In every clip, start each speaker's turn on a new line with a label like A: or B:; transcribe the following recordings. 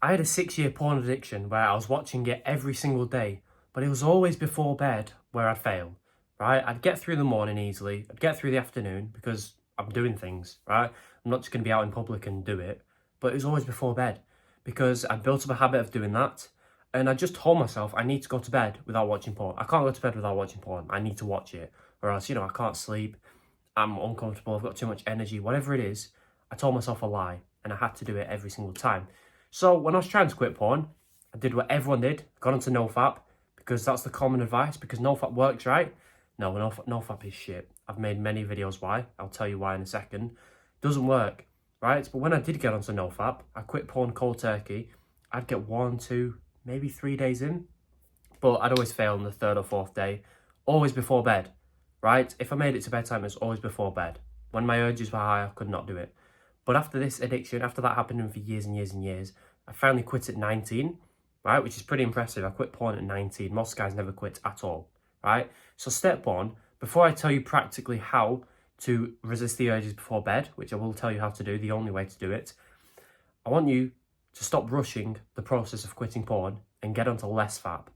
A: I had a 6-year porn addiction where I was watching it every single day, but it was always before bed where I'd fail, right? I'd get through the morning easily, I'd get through the afternoon because I'm doing things, right? I'm not just going to be out in public and do it, but it was always before bed because I built up a habit of doing that. And I just told myself I need to go to bed without watching porn. I can't go to bed without watching porn. I need to watch it, or else, I can't sleep. I'm uncomfortable. I've got too much energy. Whatever it is, I told myself a lie, and I had to do it every single time. So when I was trying to quit porn, I did what everyone did. Got onto NoFap because that's the common advice. Because NoFap works, right? No, NoFap is shit. I've made many videos why. I'll tell you why in a second. Doesn't work, right? But when I did get onto NoFap, I quit porn cold turkey. I'd get 1, 2, maybe 3 days in, but I'd always fail on the 3rd or 4th day, always before bed, right? If I made it to bedtime, it was always before bed. When my urges were high, I could not do it. But after this addiction, after that happening for years and years and years, I finally quit at 19, right? Which is pretty impressive. I quit porn at 19. Most guys never quit at all, right? So step one, before I tell you practically how to resist the urges before bed, which I will tell you how to do, the only way to do it, I want you to stop rushing the process of quitting porn and get onto less fap.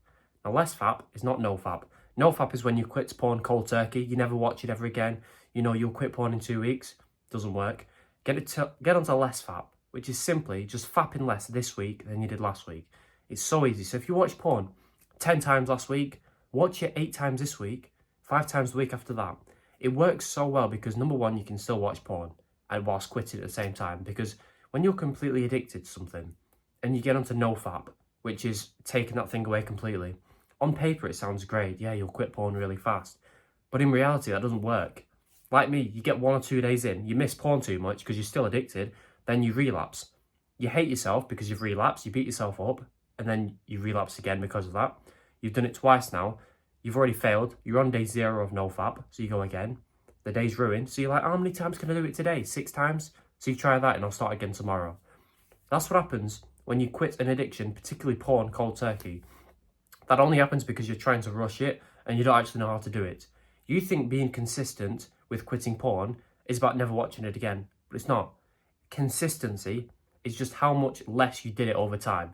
A: Now, less fap is not no fap. No fap is when you quit porn cold turkey. You never watch it ever again. You'll quit porn in 2 weeks. Doesn't work. Get onto less fap, which is simply just fapping less this week than you did last week. It's so easy. So if you watch porn 10 times last week, watch it 8 times this week, 5 times the week after that. It works so well because number one, you can still watch porn and whilst quitting at the same time, because when you're completely addicted to something and you get onto NoFap, which is taking that thing away completely, on paper it sounds great. Yeah, you'll quit porn really fast. But in reality, that doesn't work. Like me, you get 1 or 2 days in, you miss porn too much because you're still addicted, then you relapse. You hate yourself because you've relapsed, you beat yourself up, and then you relapse again because of that. You've done it twice now. You've already failed. You're on day 0 of NoFap, so you go again. The day's ruined. So you're like, how many times can I do it today? 6 times? So you try that and I'll start again tomorrow. That's what happens when you quit an addiction, particularly porn cold turkey. That only happens because you're trying to rush it and you don't actually know how to do it. You think being consistent with quitting porn is about never watching it again, but it's not. Consistency is just how much less you did it over time.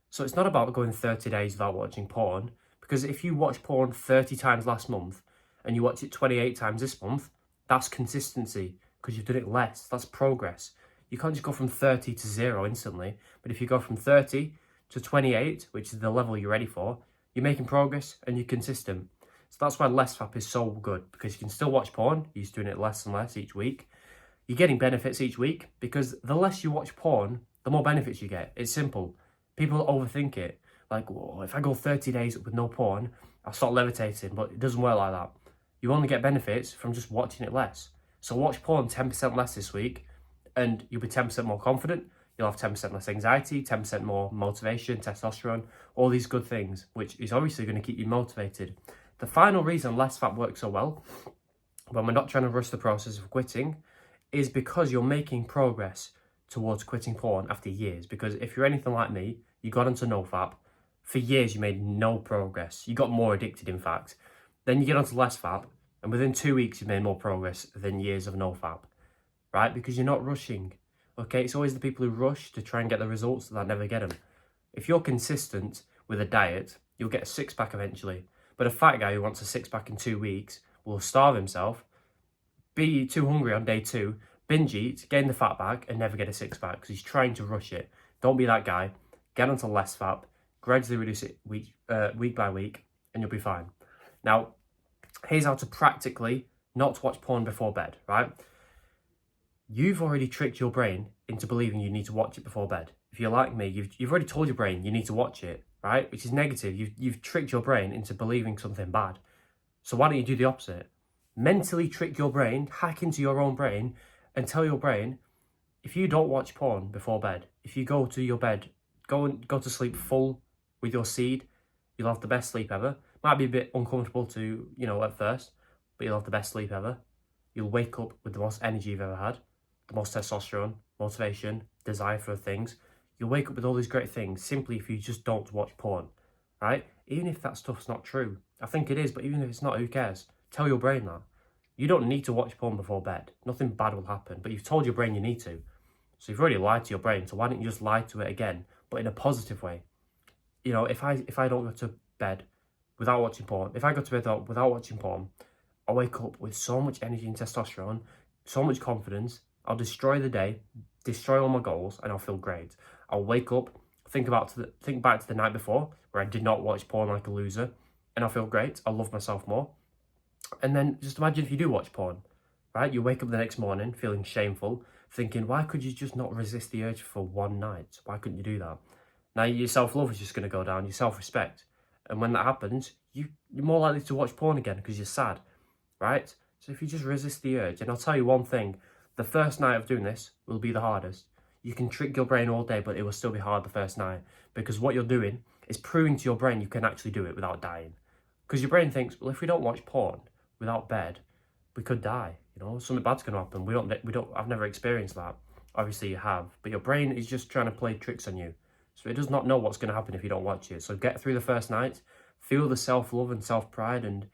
A: So it's not about going 30 days without watching porn, because if you watch porn 30 times last month and you watch it 28 times this month, that's consistency because you've done it less. That's progress. You can't just go from 30 to 0 instantly, but if you go from 30 to 28, which is the level you're ready for, you're making progress and you're consistent. So that's why less fap is so good, because you can still watch porn. You're just doing it less and less each week. You're getting benefits each week because the less you watch porn, the more benefits you get. It's simple. People overthink it. Like, whoa, if I go 30 days with no porn, I'll start levitating, but it doesn't work like that. You only get benefits from just watching it less. So watch porn 10% less this week and you'll be 10% more confident. You'll have 10% less anxiety, 10% more motivation, testosterone, all these good things, which is obviously going to keep you motivated. The final reason less fap works so well, when we're not trying to rush the process of quitting, is because you're making progress towards quitting porn after years. Because if you're anything like me, you got into NoFap, for years you made no progress. You got more addicted, in fact. Then you get onto less fap, and within 2 weeks you've made more progress than years of NoFap, right? Because you're not rushing, okay? It's always the people who rush to try and get the results that never get them. If you're consistent with a diet, you'll get a 6-pack eventually. But a fat guy who wants a 6-pack in 2 weeks will starve himself, be too hungry on day 2, binge eat, gain the fat back, and never get a 6-pack because he's trying to rush it. Don't be that guy. Get onto less fat, gradually reduce it week by week, and you'll be fine. Now, here's how to practically not watch porn before bed, right? You've already tricked your brain into believing you need to watch it before bed. If you're like me, you've already told your brain you need to watch it, right? Which is negative. You've tricked your brain into believing something bad. So why don't you do the opposite? Mentally trick your brain, hack into your own brain, and tell your brain, if you don't watch porn before bed, if you go to your bed, go to sleep full with your seed, you'll have the best sleep ever. Might be a bit uncomfortable to, at first, but you'll have the best sleep ever. You'll wake up with the most energy you've ever had, the most testosterone, motivation, desire for things. You'll wake up with all these great things simply if you just don't watch porn, right? Even if that stuff's not true. I think it is, but even if it's not, who cares? Tell your brain that. You don't need to watch porn before bed. Nothing bad will happen, but you've told your brain you need to. So you've already lied to your brain, so why don't you just lie to it again but in a positive way. You know, if I don't go to bed without watching porn, if I go to bed without watching porn, I wake up with so much energy and testosterone, so much confidence. I'll destroy the day, destroy all my goals, and I'll feel great. I'll wake up, think back to the night before where I did not watch porn like a loser, and I'll feel great. I'll love myself more. And then just imagine if you do watch porn, right? You wake up the next morning feeling shameful, thinking, why could you just not resist the urge for one night? Why couldn't you do that? Now your self-love is just going to go down, your self-respect. And when that happens, you're more likely to watch porn again because you're sad, right? So if you just resist the urge, and I'll tell you one thing, the first night of doing this will be the hardest. You can trick your brain all day, but it will still be hard the first night, because what you're doing is proving to your brain you can actually do it without dying. Because your brain thinks, well, if we don't watch porn without bed, we could die. You know, something bad's going to happen. We don't. I've never experienced that. Obviously, you have, but your brain is just trying to play tricks on you. So it does not know what's going to happen if you don't watch it. So get through the first night, feel the self-love and self-pride, and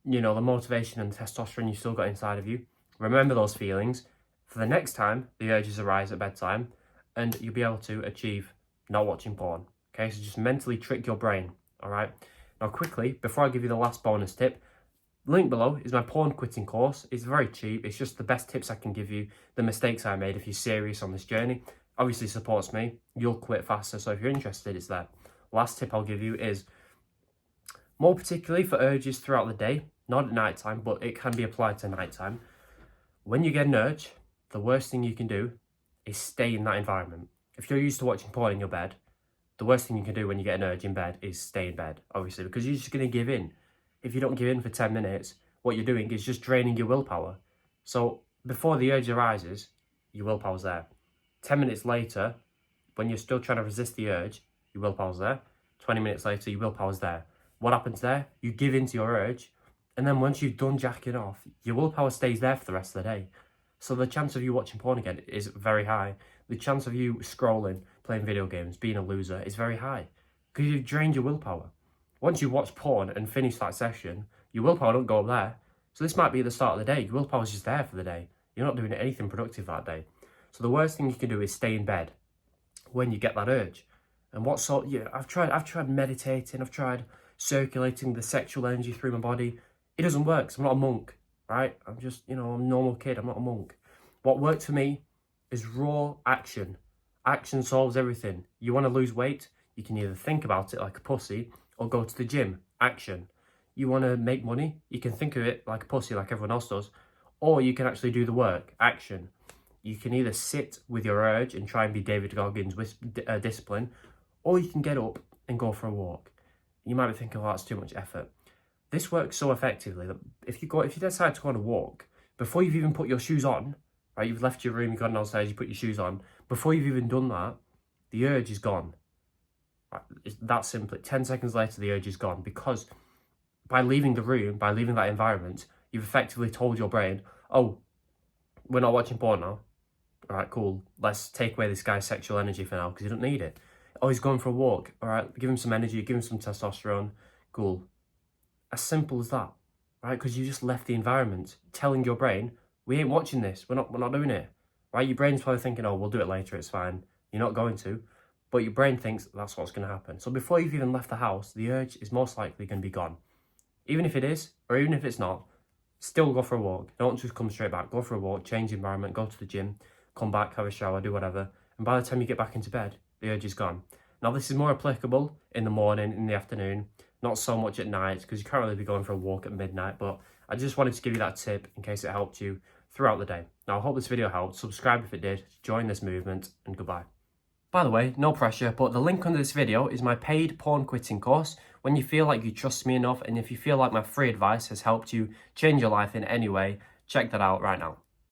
A: you know, the motivation and testosterone you still got inside of you. Remember those feelings for the next time the urges arise at bedtime, and you'll be able to achieve not watching porn. Okay, so just mentally trick your brain. All right. Now, quickly, before I give you the last bonus tip, link below is my porn quitting course. It's very cheap. It's just the best tips I can give you, the mistakes I made if you're serious on this journey. Obviously supports me. You'll quit faster. So if you're interested, it's there. Last tip I'll give you is more particularly for urges throughout the day, not at night time, but it can be applied to night time. When you get an urge, the worst thing you can do is stay in that environment. If you're used to watching porn in your bed, the worst thing you can do when you get an urge in bed is stay in bed, obviously, because you're just going to give in. If you don't give in for 10 minutes, what you're doing is just draining your willpower. So before the urge arises, your willpower's there. 10 minutes later, when you're still trying to resist the urge, your willpower's there. 20 minutes later, your willpower's there. What happens there? You give in to your urge, and then once you've done jacking off, your willpower stays there for the rest of the day. So the chance of you watching porn again is very high. The chance of you scrolling, playing video games, being a loser is very high, because you've drained your willpower. Once you watch porn and finish that session, your willpower don't go up there. So this might be the start of the day. Your willpower's just there for the day. You're not doing anything productive that day. So the worst thing you can do is stay in bed when you get that urge. And what sort? Yeah, I've tried meditating. I've tried circulating the sexual energy through my body. It doesn't work. 'Cause I'm not a monk, right? I'm just, I'm a normal kid. I'm not a monk. What worked for me is raw action. Action solves everything. You want to lose weight? You can either think about it like a pussy or go to the gym. Action. You want to make money? You can think of it like a pussy, like everyone else does, or you can actually do the work. Action. You can either sit with your urge and try and be David Goggins with discipline, or you can get up and go for a walk. You might be thinking, oh, that's too much effort. This works so effectively that if you decide to go on a walk, before you've even put your shoes on, right, you've left your room, you've gone downstairs, you put your shoes on, before you've even done that, the urge is gone. Right, it's that simple. 10 seconds later, the urge is gone, because by leaving the room, by leaving that environment, you've effectively told your brain, oh, we're not watching porn now. All right, cool. Let's take away this guy's sexual energy for now, because you don't need it. Oh, he's going for a walk. All right, give him some energy, give him some testosterone. Cool. As simple as that, right? Because you just left the environment, telling your brain, we ain't watching this. We're not doing it, right? Your brain's probably thinking, oh, we'll do it later. It's fine. You're not going to, but your brain thinks that's what's going to happen. So before you've even left the house, the urge is most likely going to be gone. Even if it is, or even if it's not, still go for a walk. Don't just come straight back. Go for a walk, change the environment, go to the gym, come back, have a shower, do whatever. And by the time you get back into bed, the urge is gone. Now, this is more applicable in the morning, in the afternoon, not so much at night, because you can't really be going for a walk at midnight, but I just wanted to give you that tip in case it helped you throughout the day. Now, I hope this video helped. Subscribe if it did, join this movement, and goodbye. By the way, no pressure, but the link under this video is my paid porn quitting course. When you feel like you trust me enough, and if you feel like my free advice has helped you change your life in any way, check that out right now.